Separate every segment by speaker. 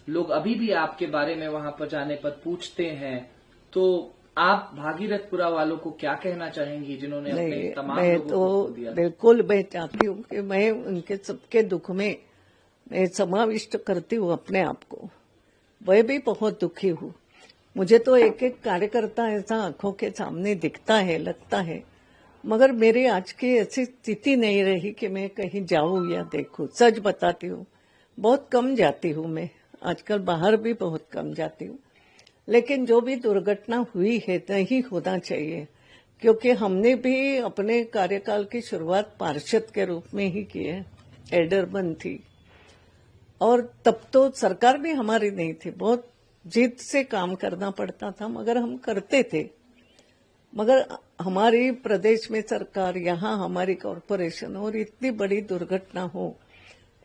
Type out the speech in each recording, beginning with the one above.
Speaker 1: लोग अभी भी आपके बारे में वहां पर जाने पर पूछते हैं, तो आप भागीरथपुरा वालों को क्या कहना चाहेंगी जिन्होंने अपने तमाम लोगों को खो दिया?
Speaker 2: बिल्कुल मैं चाहती हूँ कि मैं उनके सबके दुख में मैं समाविष्ट करती हूँ अपने आप को। वह भी बहुत दुखी हूँ। मुझे तो एक एक कार्यकर्ता ऐसा आंखों के सामने दिखता है, लगता है, मगर मेरी आज की ऐसी स्थिति नहीं रही कि मैं कहीं जाऊं या देखूं। सच बताती हूँ, बहुत कम जाती हूँ मैं, आजकल बाहर भी बहुत कम जाती हूँ। लेकिन जो भी दुर्घटना हुई है नहीं होना चाहिए, क्योंकि हमने भी अपने कार्यकाल की शुरुआत पार्षद के रूप में ही की है। एडरबन थी और तब तो सरकार भी हमारी नहीं थी, बहुत जिद से काम करना पड़ता था, मगर हम करते थे। मगर हमारी प्रदेश में सरकार, यहाँ हमारी कॉरपोरेशन और इतनी बड़ी दुर्घटना हो।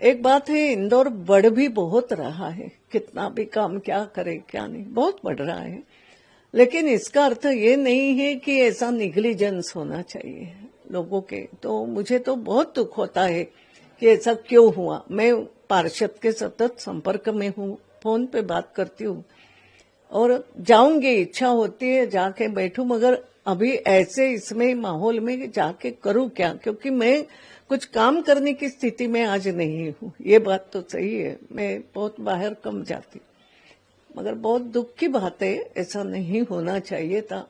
Speaker 2: एक बात है, इंदौर बढ़ भी बहुत रहा है, कितना भी काम क्या करे क्या नहीं, बहुत बढ़ रहा है। लेकिन इसका अर्थ ये नहीं है कि ऐसा निग्लिजेंस होना चाहिए लोगों के। तो मुझे तो बहुत दुख होता है कि ऐसा क्यों हुआ। मैं पार्षद के सतत संपर्क में हूँ, फोन पे बात करती हूँ और जाऊंगी, इच्छा होती है जाके बैठूं, मगर अभी ऐसे इसमें माहौल में जाके करूं क्या, क्योंकि मैं कुछ काम करने की स्थिति में आज नहीं हूँ। ये बात तो सही है, मैं बहुत बाहर कम जाती, मगर बहुत दुख की बात है, ऐसा नहीं होना चाहिए था।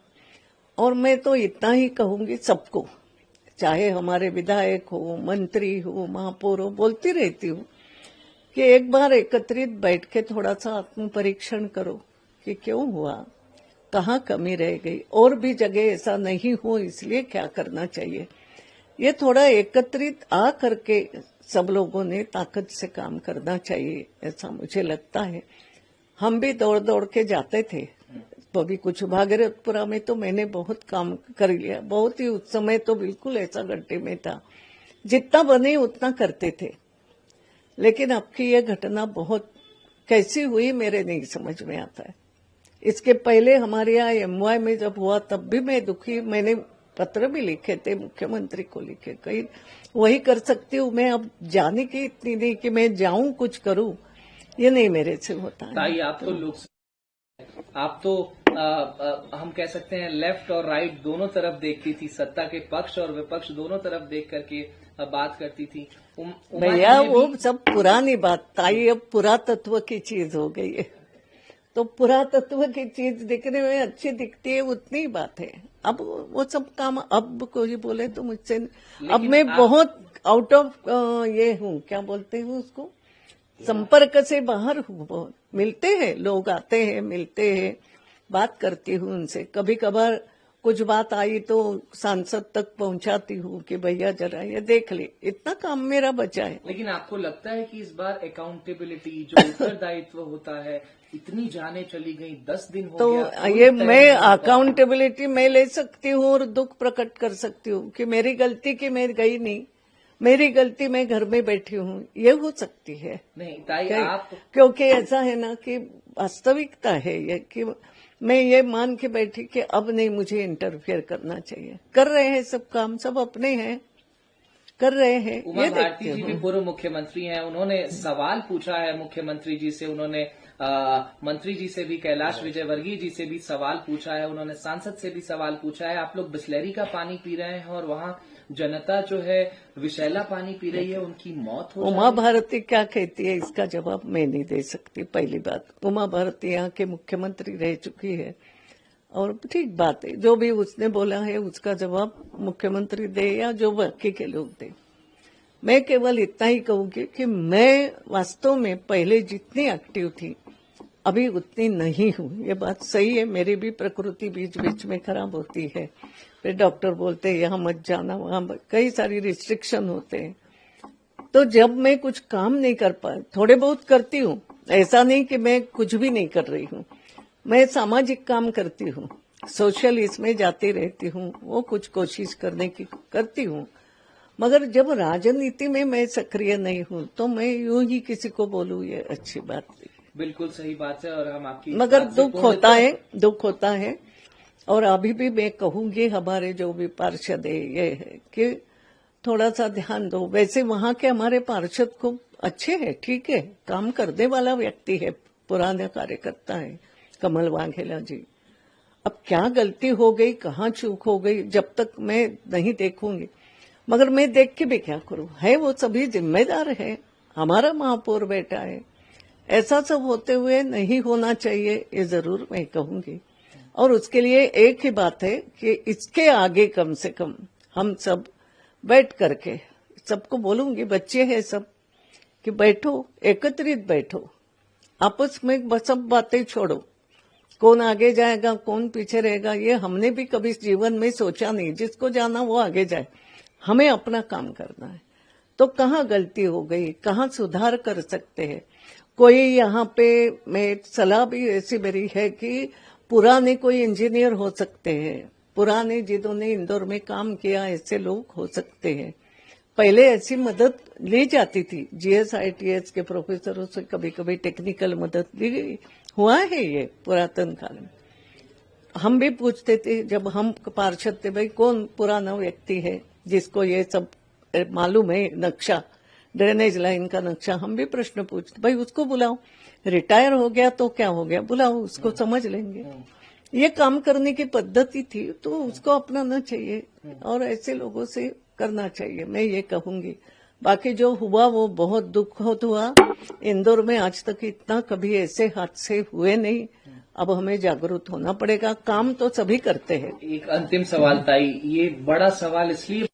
Speaker 2: और मैं तो इतना ही कहूंगी सबको, चाहे हमारे विधायक हो, मंत्री हो, महापौर हो, बोलती रहती हूँ कि एक बार एकत्रित बैठ के थोड़ा सा आत्म परीक्षण करो कि क्यों हुआ, कहाँ कमी रह गई, और भी जगह ऐसा नहीं हो इसलिए क्या करना चाहिए। ये थोड़ा एकत्रित आ करके सब लोगों ने ताकत से काम करना चाहिए, ऐसा मुझे लगता है। हम भी दौड़ दौड़ के जाते थे, अभी कुछ भागीरथपुरा में तो मैंने बहुत काम कर लिया, बहुत ही उस समय तो बिल्कुल ऐसा गड्ढे में था, जितना बने उतना करते थे। लेकिन अब की ये घटना बहुत कैसी हुई मेरे नहीं समझ में आता है। इसके पहले हमारे यहाँ एमवाई में जब हुआ तब भी मैं दुखी, मैंने पत्र भी लिखे थे, मुख्यमंत्री को लिखे, कहीं वही कर सकती हूँ मैं। अब जाने की इतनी नहीं कि मैं जाऊं कुछ करूं, ये नहीं मेरे से होता है।
Speaker 1: ताई, आप तो हम कह सकते हैं लेफ्ट और राइट दोनों तरफ देखती थी, सत्ता के पक्ष और विपक्ष दोनों तरफ देख करके बात करती थी।
Speaker 2: भैया वो सब पुरानी बात ताई, अब पुरातत्व की चीज हो गई है। तो पुरातत्व की चीज दिखने में अच्छी दिखती है, उतनी बात है। अब वो सब काम अब कोई बोले तो मुझसे, अब मैं बहुत आउट ऑफ ये हूँ, क्या बोलते हैं उसको, संपर्क से बाहर हूँ बहुत। मिलते हैं लोग, आते हैं, मिलते हैं, बात करती हूँ उनसे। कभी कभार कुछ बात आई तो सांसद तक पहुंचाती हूँ कि भैया जरा ये देख ले, इतना काम मेरा बचा है।
Speaker 1: लेकिन आपको लगता है कि इस बार अकाउंटेबिलिटी, जो उत्तरदायित्व होता है, इतनी जाने चली गई, 10 दिन हो गया,
Speaker 2: तो ये मैं अकाउंटेबिलिटी मैं ले सकती हूँ और दुख प्रकट कर सकती हूँ कि मेरी गलती की मैं गई नहीं, मेरी गलती मैं घर में बैठी हूँ, ये हो सकती है।
Speaker 1: नहीं ताई, आप
Speaker 2: क्योंकि ऐसा है ना कि वास्तविकता है ये कि मैं ये मान के बैठी कि अब नहीं मुझे इंटरफेयर करना चाहिए। कर रहे हैं सब काम, सब अपने हैं, कर रहे हैं।
Speaker 1: उमा भारती जी भी पूर्व मुख्यमंत्री हैं, उन्होंने सवाल पूछा है मुख्यमंत्री जी से, उन्होंने मंत्री जी से भी, कैलाश विजयवर्गीय जी से भी सवाल पूछा है, उन्होंने सांसद से भी सवाल पूछा है। आप लोग बिस्लेरी का पानी पी रहे हैं और वहाँ जनता जो है विषैला पानी पी रही है, उनकी मौत हो।
Speaker 2: उमा भारती क्या कहती है इसका जवाब मैं नहीं दे सकती। पहली बात, उमा भारती यहाँ के मुख्यमंत्री रह चुकी है और ठीक बात है, जो भी उसने बोला है उसका जवाब मुख्यमंत्री दे या जो बाकी के लोग दे। मैं केवल इतना ही कहूंगी कि मैं वास्तव में पहले जितनी एक्टिव थी अभी उतनी नहीं हूँ। ये बात सही है, मेरी भी प्रकृति बीच बीच में खराब होती है, फिर डॉक्टर बोलते हैं यहाँ मत जाना, वहां कई सारी रिस्ट्रिक्शन होते हैं। तो जब मैं कुछ काम नहीं कर पा, थोड़े बहुत करती हूँ, ऐसा नहीं कि मैं कुछ भी नहीं कर रही हूँ। मैं सामाजिक काम करती हूँ, सोशल इसमें जाती रहती हूँ, वो कुछ कोशिश करने की करती हूँ। मगर जब राजनीति में मैं सक्रिय नहीं हूँ तो मैं यूं ही किसी को बोलूँ, ये अच्छी बात नहीं।
Speaker 1: बिल्कुल सही बात है और हम आपकी,
Speaker 2: मगर दुख होता है। और अभी भी मैं कहूंगी हमारे जो भी पार्षद है ये है कि थोड़ा सा ध्यान दो। वैसे वहां के हमारे पार्षद खूब अच्छे हैं, ठीक है, काम करने वाला व्यक्ति है पुराने कार्यकर्ता है कमल वाघेला जी। अब क्या गलती हो गई, कहाँ चूक हो गई, जब तक मैं नहीं देखूंगी, मगर मैं देख के भी क्या करूं, है वो सभी जिम्मेदार है, हमारा महापौर बेटा है। ऐसा सब होते हुए नहीं होना चाहिए, ये जरूर मैं कहूंगी। और उसके लिए एक ही बात है कि इसके आगे कम से कम हम सब बैठ करके, सबको बोलूंगी, बच्चे हैं सब, कि बैठो, एकत्रित बैठो, आपस में सब बातें छोड़ो, कौन आगे जाएगा कौन पीछे रहेगा ये हमने भी कभी जीवन में सोचा नहीं। जिसको जाना वो आगे जाए, हमें अपना काम करना है। तो कहाँ गलती हो गई, कहाँ सुधार कर सकते हैं। कोई यहाँ पे मैं सलाह भी ऐसी मेरी है कि पुराने कोई इंजीनियर हो सकते हैं, पुराने जिन्होंने इंदौर में काम किया ऐसे लोग हो सकते हैं। पहले ऐसी मदद ली जाती थी, GSITS के प्रोफेसरों से कभी कभी टेक्निकल मदद ली गई, हुआ है ये पुरातन काल में। हम भी पूछते थे जब हम पार्षद थे, भाई कौन पुराना व्यक्ति है जिसको ये सब मालूम है, नक्शा, ड्रेनेज लाइन का नक्शा, हम भी प्रश्न पूछते, भाई उसको बुलाओ, रिटायर हो गया तो क्या हो गया, बुलाओ उसको, समझ लेंगे। ये काम करने की पद्धति थी, तो उसको अपनाना चाहिए और ऐसे लोगों से करना चाहिए, मैं ये कहूंगी। बाकी जो हुआ वो बहुत दुख हुआ। इंदौर में आज तक इतना कभी ऐसे हादसे हुए नहीं। अब हमें जागरूक होना पड़ेगा, काम तो सभी करते हैं।
Speaker 1: एक अंतिम सवाल ताई, ये बड़ा सवाल इसलिए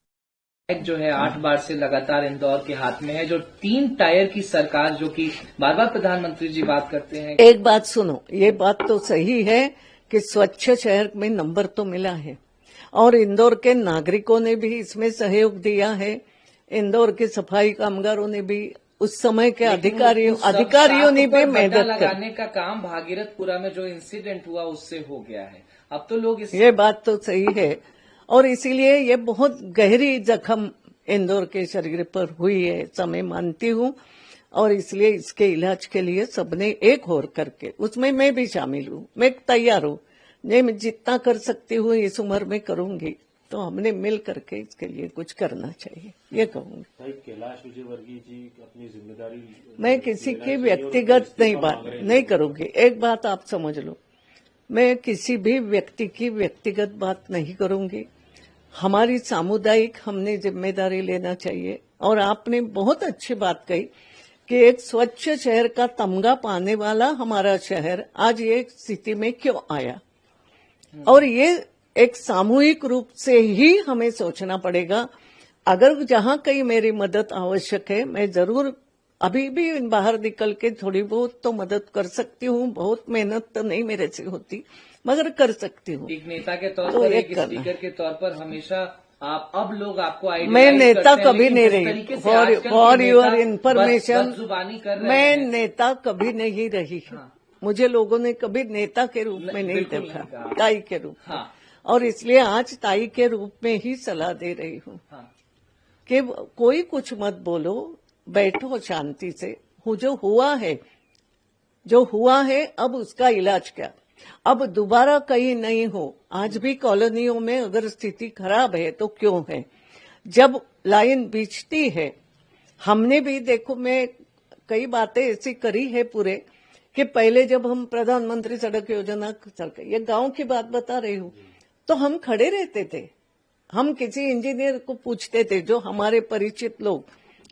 Speaker 1: जो है 8 बार से लगातार इंदौर के हाथ में है, जो 3 टायर की सरकार, जो कि बार बार प्रधानमंत्री जी बात करते हैं।
Speaker 2: एक बात सुनो, ये बात तो सही है कि स्वच्छ शहर में नंबर तो मिला है और इंदौर के नागरिकों ने भी इसमें सहयोग दिया है। इंदौर के सफाई कामगारों ने भी, उस समय के अधिकारियों ने भी मेहनत
Speaker 1: लगाने का काम भागीरथपुरा में जो इंसिडेंट हुआ उससे हो गया है। अब तो लोग
Speaker 2: ये बात तो सही है और इसीलिए ये बहुत गहरी जख्म इंदौर के शरीर पर हुई है, समय मानती हूँ। और इसलिए इसके इलाज के लिए सबने एक होर करके, उसमें मैं भी शामिल हूँ, मैं तैयार हूँ, मैं जितना कर सकती हूँ इस उम्र में करूंगी। तो हमने मिल करके इसके लिए कुछ करना चाहिए, ये कहूंगी।
Speaker 3: कैलाश विजयवर्गीय जी अपनी जिम्मेदारी,
Speaker 2: मैं किसी की व्यक्तिगत नहीं करूंगी। एक बात आप समझ लो, मैं किसी भी व्यक्ति की व्यक्तिगत बात नहीं करूंगी। हमारी सामुदायिक हमने जिम्मेदारी लेना चाहिए। और आपने बहुत अच्छी बात कही कि एक स्वच्छ शहर का तमगा पाने वाला हमारा शहर आज ये स्थिति में क्यों आया, और ये एक सामूहिक रूप से ही हमें सोचना पड़ेगा। अगर जहां कहीं मेरी मदद आवश्यक है, मैं जरूर अभी भी बाहर निकल के थोड़ी बहुत तो मदद कर सकती हूँ। बहुत मेहनत तो नहीं मेरे से होती, मगर कर सकती हूँ।
Speaker 1: एक नेता के तौर पर, एक स्पीकर के तौर पर हमेशा आप, अब लोग आपको
Speaker 2: मैं नेता कभी नहीं रही, फॉर योर इन्फॉर्मेशन, मैं नेता कभी नहीं रही। मुझे लोगों ने कभी नेता के रूप में नहीं देखा, ताई के रूप में। और इसलिए आज ताई के रूप में ही सलाह दे रही हूँ कि कोई कुछ मत बोलो, बैठो शांति से। जो हुआ है अब उसका इलाज क्या, अब दोबारा कहीं नहीं हो। आज भी कॉलोनियों में अगर स्थिति खराब है तो क्यों है, जब लाइन बिछती है, हमने भी देखो, मैं कई बातें ऐसी करी है पूरे, कि पहले जब हम प्रधानमंत्री सड़क योजना, ये गांव की बात बता रही हूँ, तो हम खड़े रहते थे, हम किसी इंजीनियर को पूछते थे, जो हमारे परिचित लोग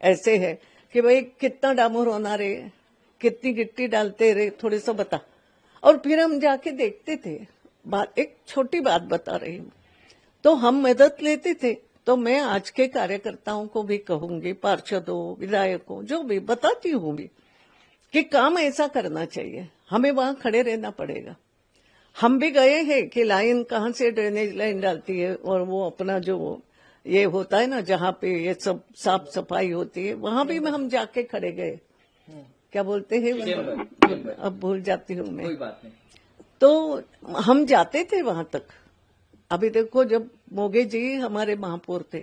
Speaker 2: ऐसे हैं कि भाई कितना डामर होना रे, कितनी गिट्टी डालते रे, थोड़ी सा बता। और फिर हम जाके देखते थे। एक छोटी बात बता रही हूँ, तो हम मदद लेते थे। तो मैं आज के कार्यकर्ताओं को भी कहूंगी, पार्षदों, विधायकों, जो भी बताती हूँ भी, कि काम ऐसा करना चाहिए, हमें वहां खड़े रहना पड़ेगा। हम भी गए हैं कि लाइन कहाँ से ड्रेनेज लाइन डालती है, और वो अपना जो ये होता है ना, जहाँ पे ये सब साफ सफाई होती है, वहां भी हम जाके खड़े गए। क्या बोलते हैं, अब भूल जाती हूँ मैं।
Speaker 1: कोई बात नहीं।
Speaker 2: तो हम जाते थे वहां तक। अभी देखो, जब मोगे जी हमारे महापौर थे,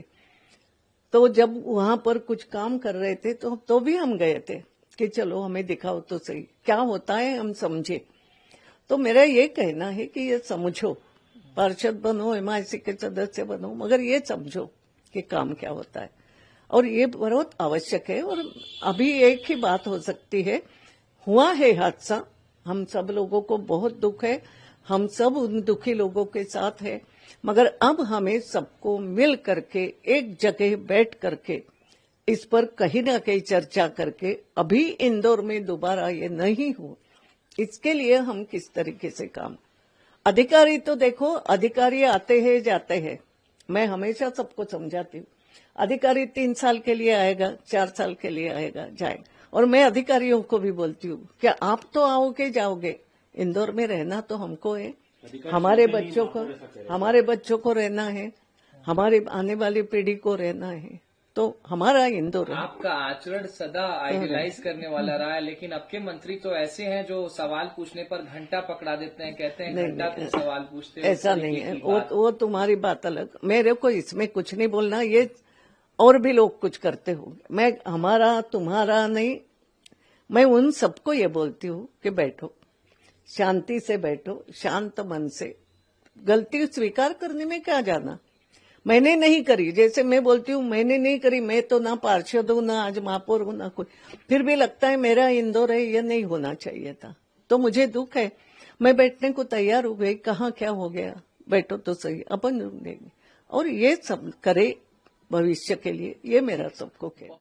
Speaker 2: तो जब वहां पर कुछ काम कर रहे थे तो भी हम गए थे कि चलो हमें दिखाओ तो सही क्या होता है, हम समझे। तो मेरा ये कहना है कि ये समझो, पार्षद बनो, MIC के सदस्य बनो, मगर ये समझो कि काम क्या होता है, और ये बहुत आवश्यक है। और अभी एक ही बात हो सकती है, हुआ है हादसा, हम सब लोगों को बहुत दुख है, हम सब उन दुखी लोगों के साथ है, मगर अब हमें सबको मिल करके एक जगह बैठ करके इस पर कहीं ना कहीं चर्चा करके अभी इंदौर में दोबारा ये नहीं हो, इसके लिए हम किस तरीके से काम। अधिकारी तो देखो, अधिकारी आते हैं जाते हैं, मैं हमेशा सबको समझाती हूँ, अधिकारी 3 साल के लिए आएगा, 4 साल के लिए आएगा, जाएगा। और मैं अधिकारियों को भी बोलती हूँ कि आप तो आओगे जाओगे, इंदौर में रहना तो हमको है, हमारे बच्चों को रहना है, हमारे आने वाली पीढ़ी को रहना है, तो हमारा इंदौर है।
Speaker 1: आपका आचरण सदा आइडियलाइज करने वाला रहा है, लेकिन अब के मंत्री तो ऐसे हैं जो सवाल पूछने पर घंटा पकड़ा देते हैं, कहते हैं घंटा तुम सवाल पूछते हो।
Speaker 2: ऐसा नहीं है, वो तुम्हारी बात अलग, मेरे को इसमें कुछ नहीं बोलना, ये और भी लोग कुछ करते होंगे, मैं हमारा तुम्हारा नहीं, मैं उन सबको ये बोलती हूँ कि बैठो, शांति से बैठो, शांत मन से, गलती स्वीकार करने में क्या जाना। मैंने नहीं करी, जैसे मैं बोलती हूँ मैंने नहीं करी, मैं तो ना पार्षद हूँ, ना आज महापौर हूँ, ना कोई, फिर भी लगता है मेरा इंदौर है, ये नहीं होना चाहिए था, तो मुझे दुख है। मैं बैठने को तैयार हो गई, कहाँ क्या हो गया, बैठो तो सही, अपन ढूंढेंगे और ये सब करे भविष्य के लिए, ये मेरा सबको कहना।